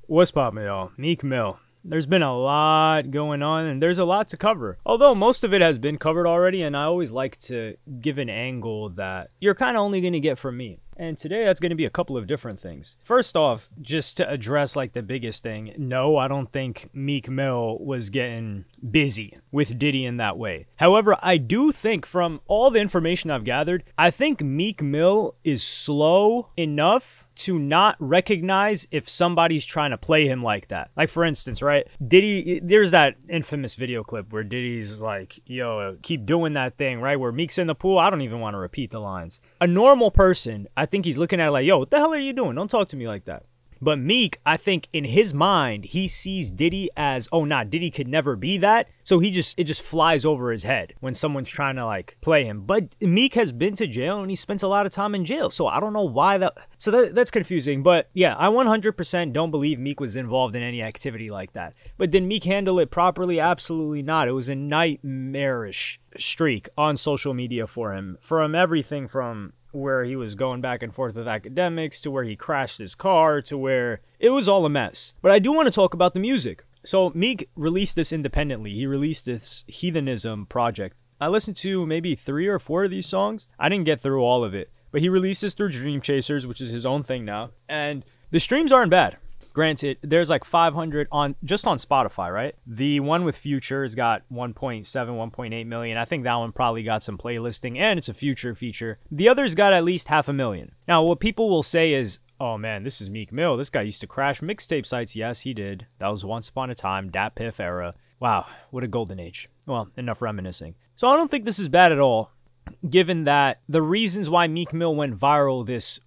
What's poppin', y'all? Meek Mill. There's been a lot going on, and there's a lot to cover. Although most of it has been covered already, and I always like to give an angle that you're kind of only going to get from me. And today, that's going to be a couple of different things. First off, just to address like the biggest thing, no, I don't think Meek Mill was getting busy with Diddy in that way. However, I do think from all the information I've gathered, I think Meek Mill is slow enough to not recognize if somebody's trying to play him like that. Like, for instance, right? Diddy, there's that infamous video clip where Diddy's like, yo, keep doing that thing, right? Where Meek's in the pool. I don't even want to repeat the lines. A normal person, I think he's looking at it like, yo, what the hell are you doing? Don't talk to me like that. But Meek, I think in his mind, he sees Diddy as, oh, nah, Diddy could never be that. So it just flies over his head when someone's trying to like play him. But Meek has been to jail and he spent a lot of time in jail. So I don't know why that. So that's confusing. But yeah, I 100% don't believe Meek was involved in any activity like that. But did Meek handle it properly? Absolutely not. It was a nightmarish streak on social media for him. From everything from where he was going back and forth with academics, to where he crashed his car, to where it was all a mess. But I do want to talk about the music. So Meek released this independently. He released this Heathenism project. I listened to maybe 3 or 4 of these songs. I didn't get through all of it. But he released this through Dream Chasers, which is his own thing now. And the streams aren't bad. Granted, there's like 500 on just on Spotify, right? The one with Future has got 1.7, 1.8 million. I think that one probably got some playlisting, and it's a Future feature. The others got at least 500,000. Now, what people will say is, oh man, this is Meek Mill. This guy used to crash mixtape sites. Yes, he did. That was once upon a time, Dat Piff era. Wow, what a golden age. Well, enough reminiscing. So I don't think this is bad at all, given that the reasons why Meek Mill went viral this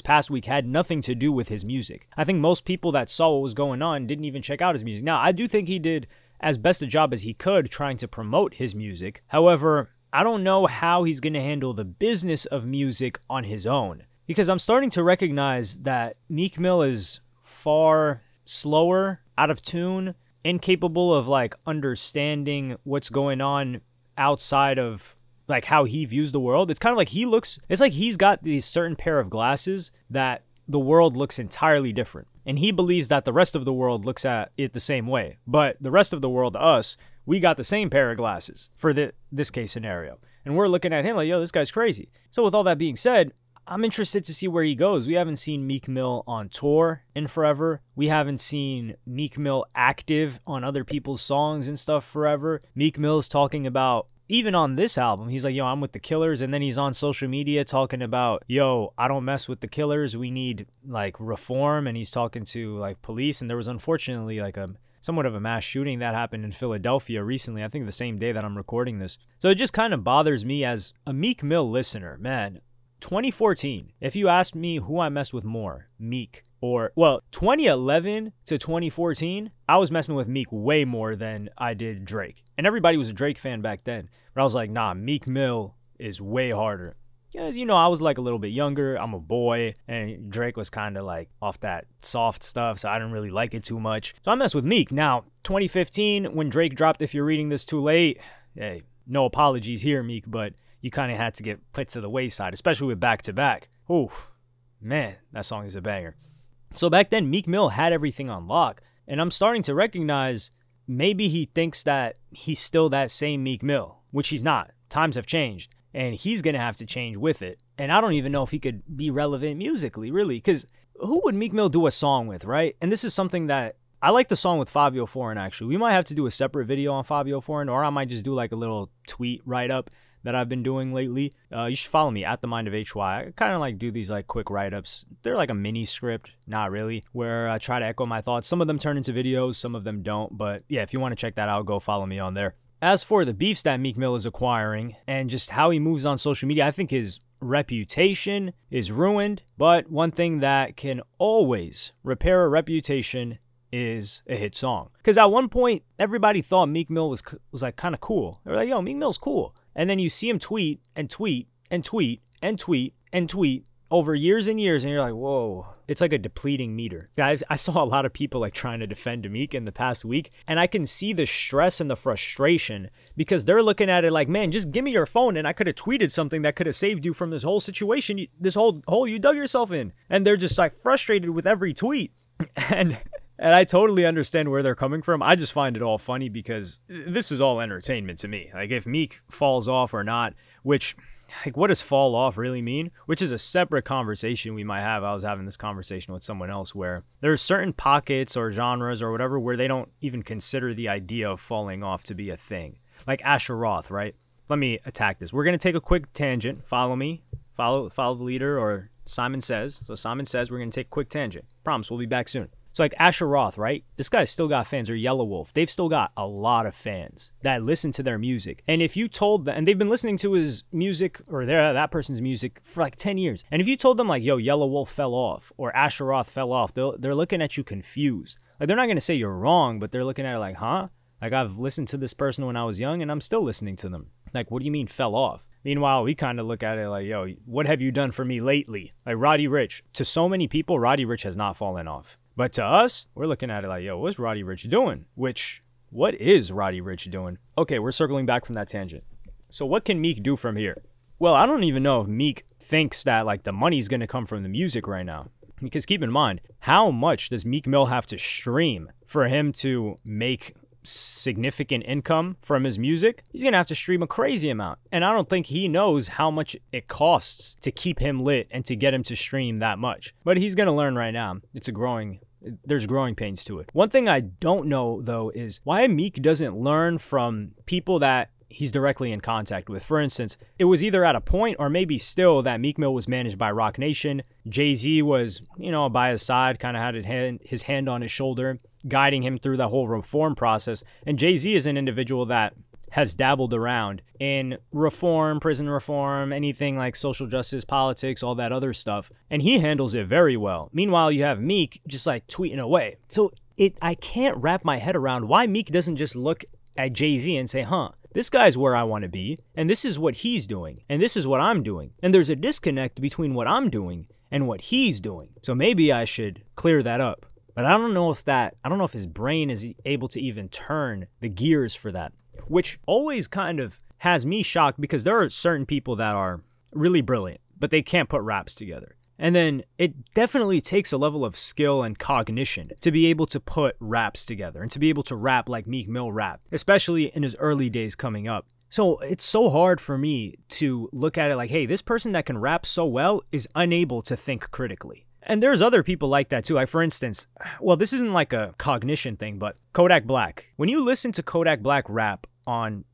past week had nothing to do with his music. I think most people that saw what was going on didn't even check out his music. Now, I do think he did as best a job as he could trying to promote his music. However, I don't know how he's going to handle the business of music on his own, because I'm starting to recognize that Meek Mill is far slower, out of tune, incapable of like understanding what's going on outside of like how he views the world. It's kind of like it's like he's got these certain pair of glasses that the world looks entirely different. And he believes that the rest of the world looks at it the same way. But the rest of the world, us, we got the same pair of glasses for this case scenario. And we're looking at him like, yo, this guy's crazy. So with all that being said, I'm interested to see where he goes. We haven't seen Meek Mill on tour in forever. We haven't seen Meek Mill active on other people's songs and stuff forever. Meek Mill's talking about, even on this album, he's like, yo, I'm with the Killers. And then he's on social media talking about, yo, I don't mess with the Killers. We need like reform. And he's talking to like police. And there was unfortunately like somewhat of a mass shooting that happened in Philadelphia recently. I think the same day that I'm recording this. So it just kind of bothers me as a Meek Mill listener, man. 2014, if you asked me who I messed with more, Meek or, well, 2011 to 2014, I was messing with Meek way more than I did Drake. And everybody was a Drake fan back then. But I was like, nah, Meek Mill is way harder. Because, you know, I was like a little bit younger. I'm a boy. And Drake was kind of like off that soft stuff. So I didn't really like it too much. So I messed with Meek. Now, 2015, when Drake dropped If You're Reading This Too Late, hey, no apologies here, Meek, but you kind of had to get put to the wayside, especially with Back to Back. Oh, man, that song is a banger. So back then, Meek Mill had everything on lock. And I'm starting to recognize maybe he thinks that he's still that same Meek Mill, which he's not. Times have changed, and he's going to have to change with it. And I don't even know if he could be relevant musically, really, because who would Meek Mill do a song with, right? And this is something that I like the song with Fabio Foreign, actually. We might have to do a separate video on Fabio Foreign, or I might just do like a little tweet write-up that I've been doing lately. You should follow me at the Mind of HY. I kind of like do these like quick write-ups. They're like a mini script, not really, where I try to echo my thoughts. Some of them turn into videos, some of them don't. But yeah, if you want to check that out, go follow me on there. As for the beefs that Meek Mill is acquiring and just how he moves on social media, I think his reputation is ruined. But one thing that can always repair a reputation is a hit song. Because at one point, everybody thought Meek Mill was like kind of cool. They were like, yo, Meek Mill's cool. And then you see him tweet and tweet and tweet and tweet and tweet over years and years, and you're like, whoa. It's like a depleting meter. I saw a lot of people like trying to defend Meek in the past week, and I can see the stress and the frustration because they're looking at it like, man, just give me your phone and I could have tweeted something that could have saved you from this whole situation, this whole hole you dug yourself in. And they're just like frustrated with every tweet. And I totally understand where they're coming from. I just find it all funny because this is all entertainment to me. Like, if Meek falls off or not, which, like, what does fall off really mean? Which is a separate conversation we might have. I was having this conversation with someone else where there are certain pockets or genres or whatever where they don't even consider the idea of falling off to be a thing. Like Asher Roth, right? Let me attack this. We're going to take a quick tangent. Follow me. Follow the leader, or Simon Says. So Simon Says we're going to take a quick tangent. Promise we'll be back soon. So like Asher Roth, right? This guy's still got fans, or Yellow Wolf. They've still got a lot of fans that listen to their music. And if you told them, and they've been listening to his music or that person's music for like 10 years. And if you told them like, yo, Yellow Wolf fell off or Asher Roth fell off, they're looking at you confused. Like, they're not going to say you're wrong, but they're looking at it like, huh? Like, I've listened to this person when I was young and I'm still listening to them. Like, what do you mean fell off? Meanwhile, we kind of look at it like, yo, what have you done for me lately? Like Roddy Ricch. To so many people, Roddy Ricch has not fallen off. But to us, we're looking at it like, yo, what's Roddy Ricch doing? What is Roddy Ricch doing? Okay, we're circling back from that tangent. So what can Meek do from here? Well, I don't even know if Meek thinks that, like, the money's going to come from the music right now. Because keep in mind, how much does Meek Mill have to stream for him to make significant income from his music? He's gonna have to stream a crazy amount, and I don't think he knows how much it costs to keep him lit and to get him to stream that much. But he's gonna learn right now. There's growing pains to it. One thing I don't know though is why Meek doesn't learn from people that he's directly in contact with. For instance, it was either at a point or maybe still that Meek Mill was managed by Roc Nation. Jay-Z was, by his side, kind of had his hand on his shoulder, guiding him through the whole reform process. And Jay-Z is an individual that has dabbled around in reform, prison reform, anything like social justice, politics, all that other stuff. And he handles it very well. Meanwhile, you have Meek just like tweeting away. So I can't wrap my head around why Meek doesn't just look at Jay-Z and say, this guy's where I want to be, and this is what he's doing, and this is what I'm doing. And there's a disconnect between what I'm doing and what he's doing. So maybe I should clear that up. But I don't know if his brain is able to even turn the gears for that, which always kind of has me shocked because there are certain people that are really brilliant, but they can't put raps together. And then it definitely takes a level of skill and cognition to be able to put raps together and to be able to rap like Meek Mill rapped, especially in his early days coming up. So it's so hard for me to look at it like, hey, this person that can rap so well is unable to think critically. And there's other people like that too. Like, for instance, well, this isn't like a cognition thing, but Kodak Black. When you listen to Kodak Black rap on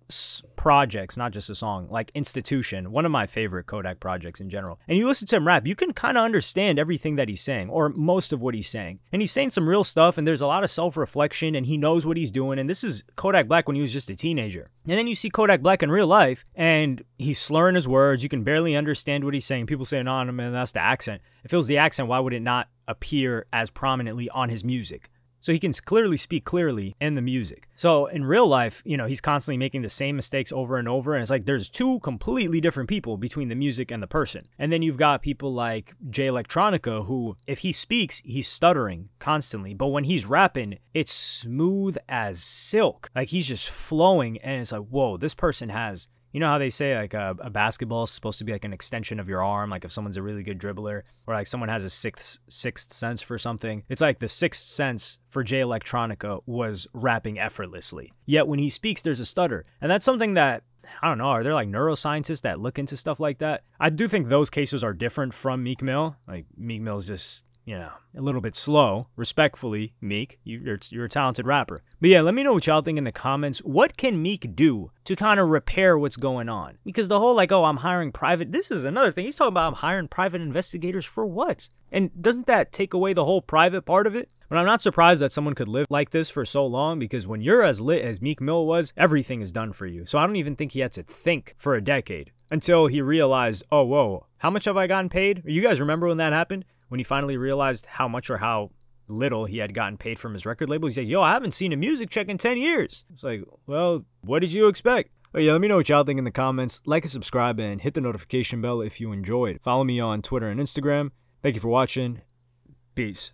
projects, not just a song, like Institution, one of my favorite Kodak projects in general, and you listen to him rap, you can kind of understand everything that he's saying, or most of what he's saying. And he's saying some real stuff, and there's a lot of self-reflection, and he knows what he's doing. And this is Kodak Black when he was just a teenager. And then you see Kodak Black in real life, and he's slurring his words. You can barely understand what he's saying. People say, no, man, that's the accent. If it was the accent, why would it not appear as prominently on his music? So he can clearly speak clearly in the music. So in real life, he's constantly making the same mistakes over and over. And it's like there's two completely different people between the music and the person. And then you've got people like Jay Electronica, who, if he speaks, he's stuttering constantly. But when he's rapping, it's smooth as silk. Like, he's just flowing. And it's like, whoa, this person has... You know how they say, like, a basketball is supposed to be like an extension of your arm, like if someone's a really good dribbler, or like someone has a sixth sense for something. It's like the sixth sense for Jay Electronica was rapping effortlessly. Yet when he speaks, there's a stutter. And that's something that, I don't know, are there like neuroscientists that look into stuff like that? I do think those cases are different from Meek Mill. Like, Meek Mill's just... a little bit slow. Respectfully, Meek, you're a talented rapper. But yeah, let me know what y'all think in the comments. What can Meek do to kind of repair what's going on? Because the whole like, oh, I'm hiring private, this is another thing. He's talking about I'm hiring private investigators for what? And doesn't that take away the whole private part of it? But I'm not surprised that someone could live like this for so long, because when you're as lit as Meek Mill was, everything is done for you. So I don't even think he had to think for a decade until he realized, oh, whoa, how much have I gotten paid? You guys remember when that happened? When he finally realized how much or how little he had gotten paid from his record label. He's like, yo, I haven't seen a music check in 10 years. It's like, well, what did you expect? But yeah, let me know what y'all think in the comments. Like and subscribe and hit the notification bell if you enjoyed. Follow me on Twitter and Instagram. Thank you for watching. Peace.